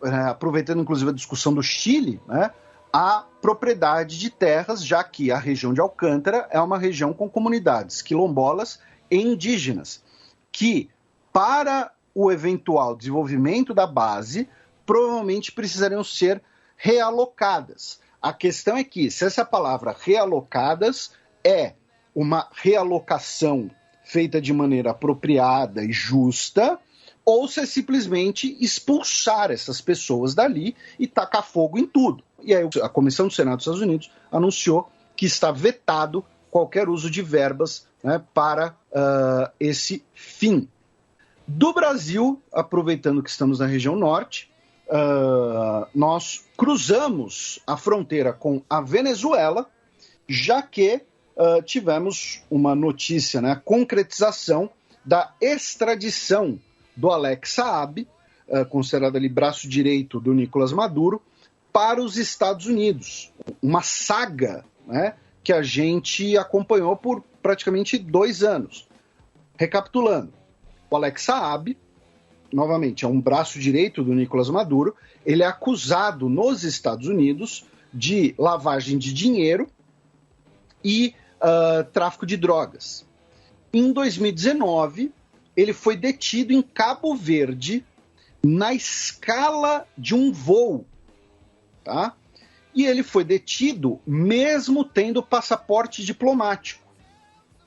aproveitando inclusive a discussão do Chile, né, a propriedade de terras, já que a região de Alcântara é uma região com comunidades quilombolas e indígenas, que, para o eventual desenvolvimento da base, provavelmente precisariam ser realocadas. A questão é que, se essa palavra realocadas é uma realocação feita de maneira apropriada e justa, ou se é simplesmente expulsar essas pessoas dali e tacar fogo em tudo. E aí a Comissão do Senado dos Estados Unidos anunciou que está vetado qualquer uso de verbas, né, para esse fim. Do Brasil, aproveitando que estamos na região norte, nós cruzamos a fronteira com a Venezuela, já que tivemos uma notícia, né, a concretização da extradição do Alex Saab, considerado ali braço direito do Nicolás Maduro, para os Estados Unidos. Uma saga, né, que a gente acompanhou por praticamente 2 anos. Recapitulando, o Alex Saab, novamente, é um braço direito do Nicolás Maduro, ele é acusado nos Estados Unidos de lavagem de dinheiro e tráfico de drogas. Em 2019, ele foi detido em Cabo Verde na escala de um voo, tá? E ele foi detido mesmo tendo passaporte diplomático.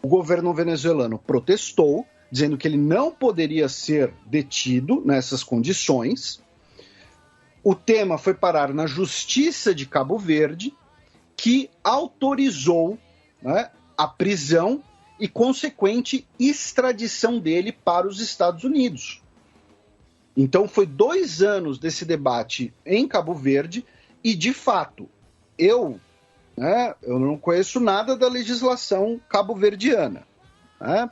O governo venezuelano protestou, dizendo que ele não poderia ser detido nessas condições. O tema foi parar na Justiça de Cabo Verde, que autorizou, né, a prisão e consequente extradição dele para os Estados Unidos. Então foi 2 anos desse debate em Cabo Verde e, de fato, eu não conheço nada da legislação cabo-verdiana, né?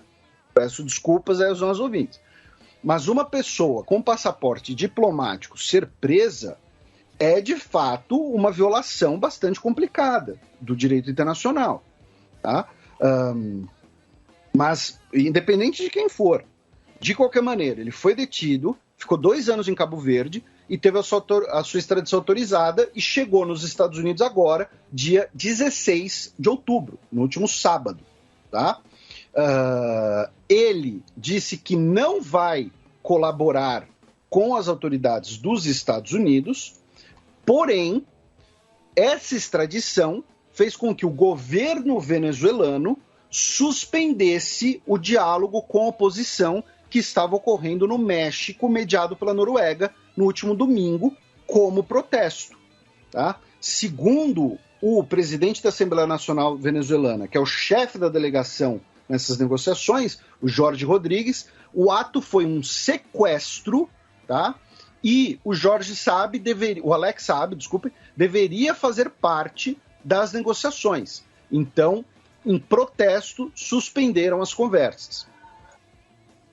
Peço desculpas aí aos nossos ouvintes. Mas uma pessoa com passaporte diplomático ser presa é, de fato, uma violação bastante complicada do direito internacional, tá? Mas, independente de quem for, de qualquer maneira, ele foi detido, ficou 2 anos em Cabo Verde e teve a sua extradição autorizada e chegou nos Estados Unidos agora, dia 16 de outubro, no último sábado, tá? Ele disse que não vai colaborar com as autoridades dos Estados Unidos, porém, essa extradição fez com que o governo venezuelano suspendesse o diálogo com a oposição que estava ocorrendo no México, mediado pela Noruega, no último domingo, como protesto. Tá? Segundo o presidente da Assembleia Nacional Venezuelana, que é o chefe da delegação nessas negociações, o Jorge Rodrigues, o ato foi um sequestro, tá? E o Alex Saab, deveria fazer parte das negociações. Então, em protesto, suspenderam as conversas.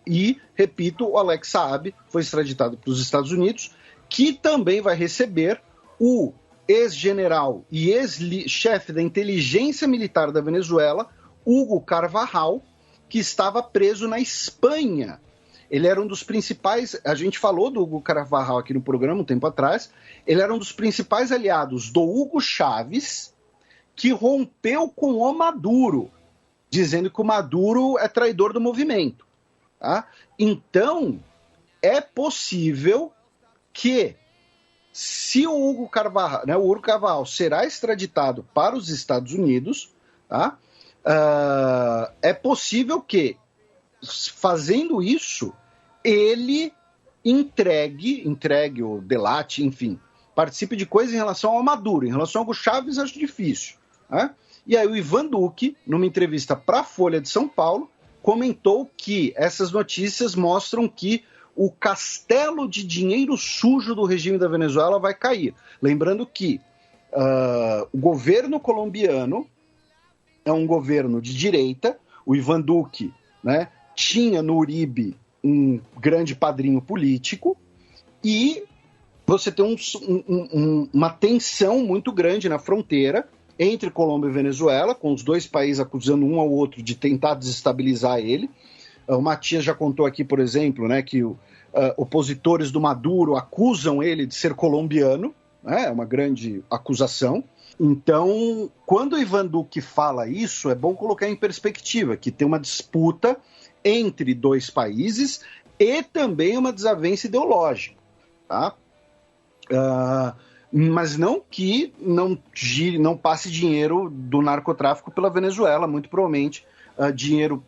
E, repito, o Alex Saab foi extraditado para os Estados Unidos, que também vai receber o ex-general e ex-chefe da inteligência militar da Venezuela, Hugo Carvajal, que estava preso na Espanha. Ele era um dos principais, a gente falou do Hugo Carvajal aqui no programa um tempo atrás, ele era um dos principais aliados do Hugo Chávez, que rompeu com o Maduro, dizendo que o Maduro é traidor do movimento. Tá? Então, é possível que, se o Hugo Carvajal, né, o Hugo Carvajal será extraditado para os Estados Unidos, tá? É possível que, fazendo isso, ele entregue ou delate, enfim, participe de coisas em relação ao Maduro. Em relação ao Hugo Chávez, acho difícil. Né? E aí o Ivan Duque, numa entrevista para a Folha de São Paulo, comentou que essas notícias mostram que o castelo de dinheiro sujo do regime da Venezuela vai cair. Lembrando que o governo colombiano é um governo de direita, o Ivan Duque, né, tinha no Uribe um grande padrinho político, e você tem uma tensão muito grande na fronteira entre Colômbia e Venezuela, com os dois países acusando um ao outro de tentar desestabilizar ele. O Matias já contou aqui, por exemplo, né, que opositores do Maduro acusam ele de ser colombiano, né, é uma grande acusação. Então, quando o Ivan Duque fala isso, é bom colocar em perspectiva que tem uma disputa entre dois países e também uma desavença ideológica, tá? Mas não que não passe dinheiro do narcotráfico pela Venezuela, muito provavelmente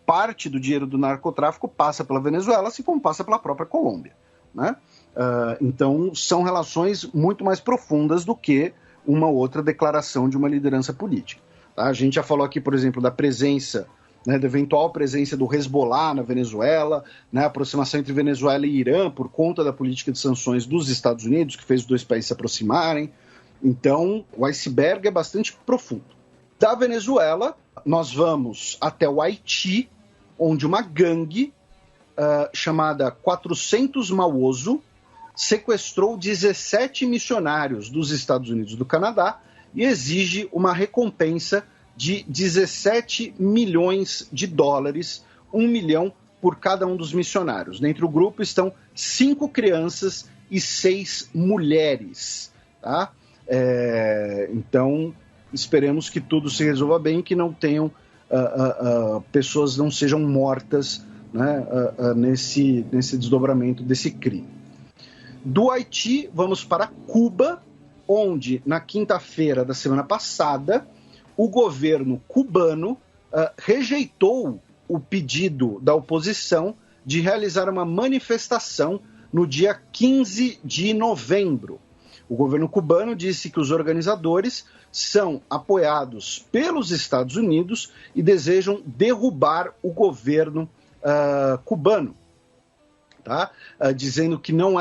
parte do dinheiro do narcotráfico passa pela Venezuela, assim como passa pela própria Colômbia, né? Então, são relações muito mais profundas do que uma outra declaração de uma liderança política. Tá? A gente já falou aqui, por exemplo, da presença, né, da eventual presença do Hezbollah na Venezuela, né, a aproximação entre Venezuela e Irã por conta da política de sanções dos Estados Unidos, que fez os dois países se aproximarem. Então, o iceberg é bastante profundo. Da Venezuela, nós vamos até o Haiti, onde uma gangue chamada 400 Mawozo sequestrou 17 missionários dos Estados Unidos e do Canadá e exige uma recompensa de 17 milhões de dólares, 1 milhão por cada um dos missionários. Dentro do grupo estão 5 crianças e 6 mulheres. Tá? Então, esperemos que tudo se resolva bem, que não tenham pessoas não sejam mortas, né, nesse desdobramento desse crime. Do Haiti, vamos para Cuba, onde, na quinta-feira da semana passada, o governo cubano rejeitou o pedido da oposição de realizar uma manifestação no dia 15 de novembro. O governo cubano disse que os organizadores são apoiados pelos Estados Unidos e desejam derrubar o governo cubano. Tá? Dizendo que não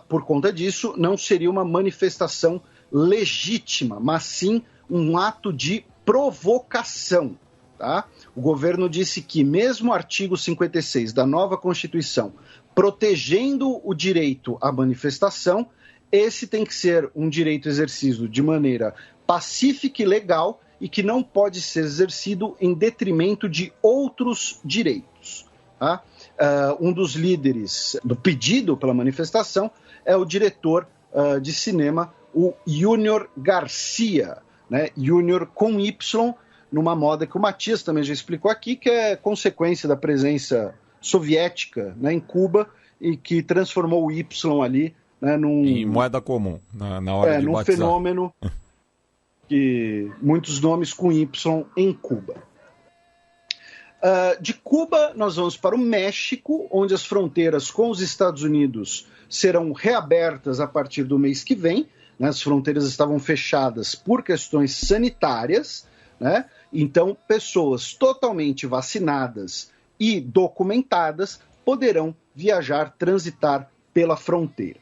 por conta disso, não seria uma manifestação legítima, mas sim um ato de provocação. Tá? O governo disse que mesmo o artigo 56 da nova Constituição protegendo o direito à manifestação, esse tem que ser um direito exercido de maneira pacífica e legal e que não pode ser exercido em detrimento de outros direitos. Tá? Um dos líderes do pedido pela manifestação é o diretor de cinema, o Júnior Garcia, né? Júnior com Y, numa moda que o Matias também já explicou aqui, que é consequência da presença soviética, né, em Cuba, e que transformou o Y ali, né, em moeda comum, na hora de num batizar. Fenômeno que muitos nomes com Y em Cuba. De Cuba, nós vamos para o México, onde as fronteiras com os Estados Unidos serão reabertas a partir do mês que vem. Né? As fronteiras estavam fechadas por questões sanitárias, né? Então pessoas totalmente vacinadas e documentadas poderão viajar, transitar pela fronteira.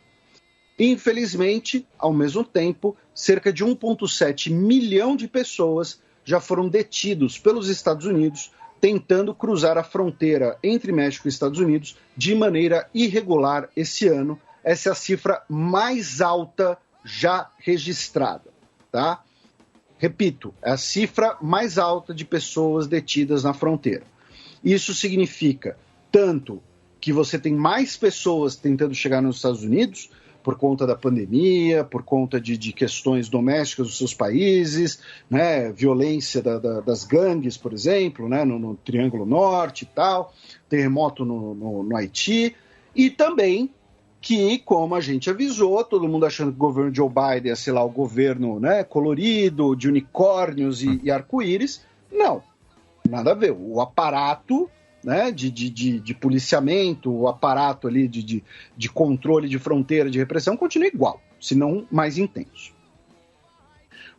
Infelizmente, ao mesmo tempo, cerca de 1,7 milhão de pessoas já foram detidos pelos Estados Unidos tentando cruzar a fronteira entre México e Estados Unidos de maneira irregular esse ano. Essa é a cifra mais alta já registrada, tá? Repito, é a cifra mais alta de pessoas detidas na fronteira. Isso significa tanto que você tem mais pessoas tentando chegar nos Estados Unidos por conta da pandemia, por conta de questões domésticas dos seus países, né, violência das gangues, por exemplo, né, no Triângulo Norte e tal, terremoto no Haiti, e também que, como a gente avisou, todo mundo achando que o governo Joe Biden ia ser lá o governo, né, colorido, de unicórnios e arco-íris. Não, nada a ver. O aparato, né, de policiamento, o aparato ali de controle de fronteira, de repressão, continua igual, se não mais intenso.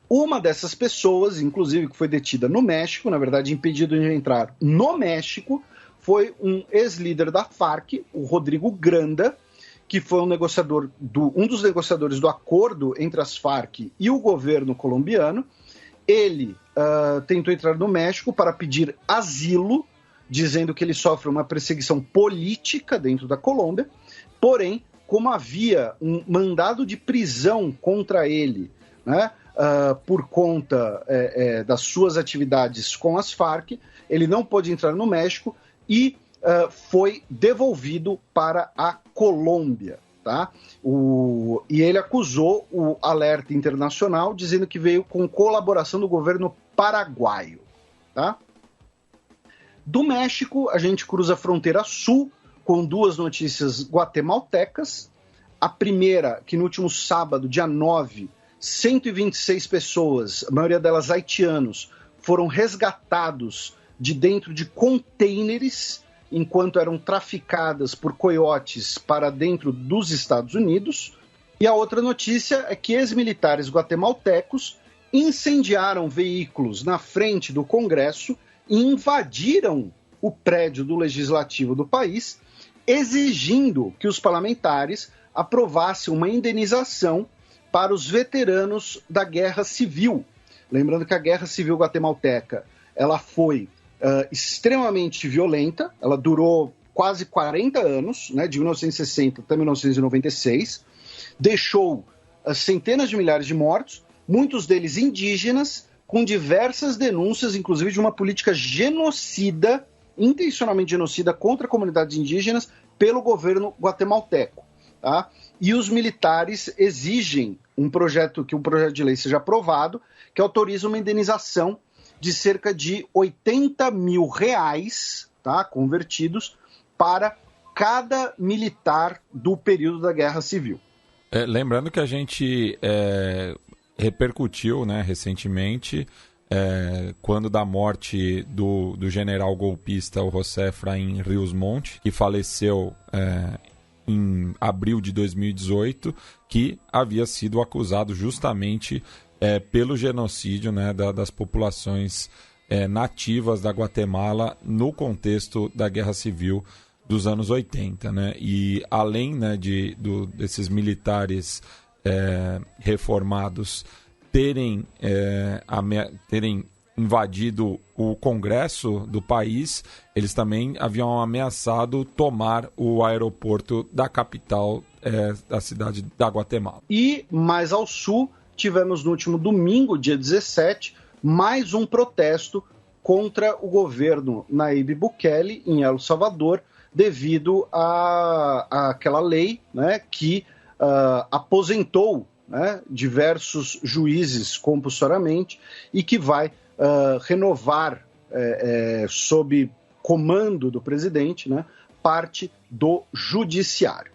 Uma dessas pessoas, inclusive, que foi detida no México, na verdade impedido de entrar no México, foi um ex-líder da Farc, o Rodrigo Granda, que foi um dos negociadores do acordo entre as Farc e o governo colombiano. Ele tentou entrar no México para pedir asilo, dizendo que ele sofre uma perseguição política dentro da Colômbia, porém, como havia um mandado de prisão contra ele, né, por conta das suas atividades com as Farc, ele não pôde entrar no México e foi devolvido para a Colômbia. Tá? E ele acusou o Alerta Internacional, dizendo que veio com colaboração do governo paraguaio. Tá? Do México, a gente cruza a fronteira sul com duas notícias guatemaltecas. A primeira, que no último sábado, dia 9, 126 pessoas, a maioria delas haitianos, foram resgatados de dentro de contêineres enquanto eram traficadas por coiotes para dentro dos Estados Unidos. E a outra notícia é que ex-militares guatemaltecos incendiaram veículos na frente do Congresso e invadiram o prédio do Legislativo do país, exigindo que os parlamentares aprovassem uma indenização para os veteranos da Guerra Civil. Lembrando que a Guerra Civil guatemalteca ela foi extremamente violenta, ela durou quase 40 anos, né, de 1960 até 1996, deixou centenas de milhares de mortos, muitos deles indígenas, com diversas denúncias, inclusive de uma política genocida, intencionalmente genocida, contra comunidades indígenas pelo governo guatemalteco. Tá? E os militares exigem que um projeto de lei seja aprovado, que autoriza uma indenização de cerca de R$80 mil, tá, convertidos, para cada militar do período da Guerra Civil. Lembrando que a gente repercutiu, né, recentemente, quando da morte do general golpista, o José Efraim Rios Montt, que faleceu em abril de 2018, que havia sido acusado justamente pelo genocídio, né, das populações nativas da Guatemala no contexto da Guerra Civil dos anos 80. Né? E além, né, desses militares reformados terem invadido o Congresso do país, eles também haviam ameaçado tomar o aeroporto da capital da cidade da Guatemala. E mais ao sul, tivemos no último domingo, dia 17, mais um protesto contra o governo Nayib Bukele em El Salvador, devido àquela lei, né, que aposentou, né, diversos juízes compulsoriamente e que vai renovar, sob comando do presidente, né, parte do judiciário.